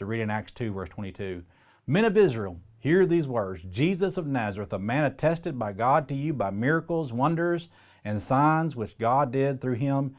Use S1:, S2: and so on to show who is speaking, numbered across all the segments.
S1: to read in Acts 2, verse 22. Men of Israel, hear these words. Jesus of Nazareth, a man attested by God to you by miracles, wonders, and signs which God did through him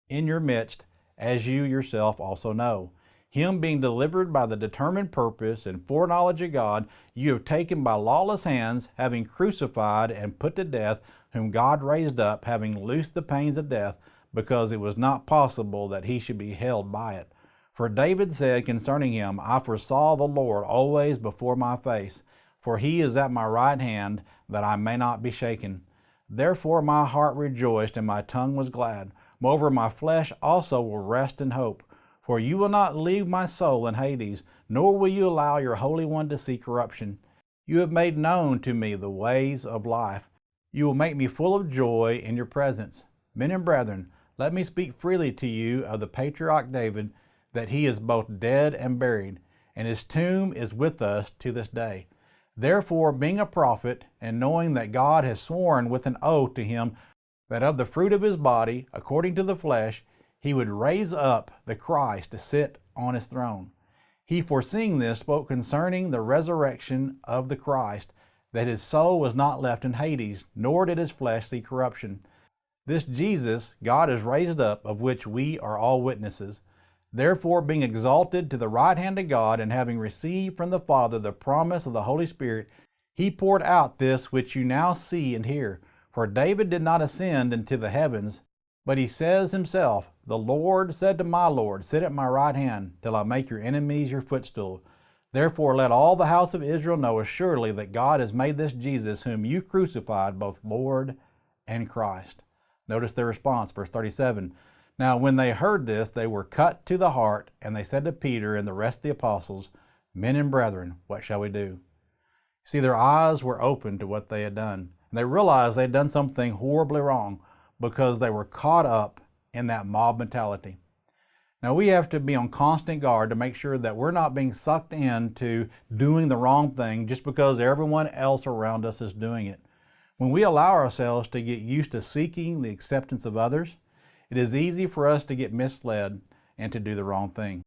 S1: in your midst, as you yourself also know. Him being delivered by the determined purpose and foreknowledge of God, you have taken by lawless hands, having crucified and put to death, whom God raised up, having loosed the pains of death, because it was not possible that he should be held by it. For David said concerning him, I foresaw the Lord always before my face, for he is at my right hand, that I may not be shaken. Therefore my heart rejoiced, and my tongue was glad. Moreover, my flesh also will rest in hope. For you will not leave my soul in Hades, nor will you allow your Holy One to see corruption. You have made known to me the ways of life. You will make me full of joy in your presence. Men and brethren, let me speak freely to you of the patriarch David, that he is both dead and buried, and his tomb is with us to this day. Therefore, being a prophet, and knowing that God has sworn with an oath to him that of the fruit of his body, according to the flesh, he would raise up the Christ to sit on his throne. He, foreseeing this, spoke concerning the resurrection of the Christ, that his soul was not left in Hades, nor did his flesh see corruption. This Jesus God has raised up, of which we are all witnesses. Therefore, being exalted to the right hand of God, and having received from the Father the promise of the Holy Spirit, he poured out this which you now see and hear. For David did not ascend into the heavens, but he says himself, the Lord said to my Lord, sit at my right hand, till I make your enemies your footstool. Therefore let all the house of Israel know assuredly that God has made this Jesus, whom you crucified, both Lord and Christ. Notice their response, verse 37. Now when they heard this, they were cut to the heart, and they said to Peter and the rest of the apostles, Men and brethren, what shall we do? See, their eyes were open to what they had done. And they realized they had done something horribly wrong, because they were caught up in that mob mentality. Now we have to be on constant guard to make sure that we're not being sucked into doing the wrong thing just because everyone else around us is doing it. When we allow ourselves to get used to seeking the acceptance of others, it is easy for us to get misled and to do the wrong thing.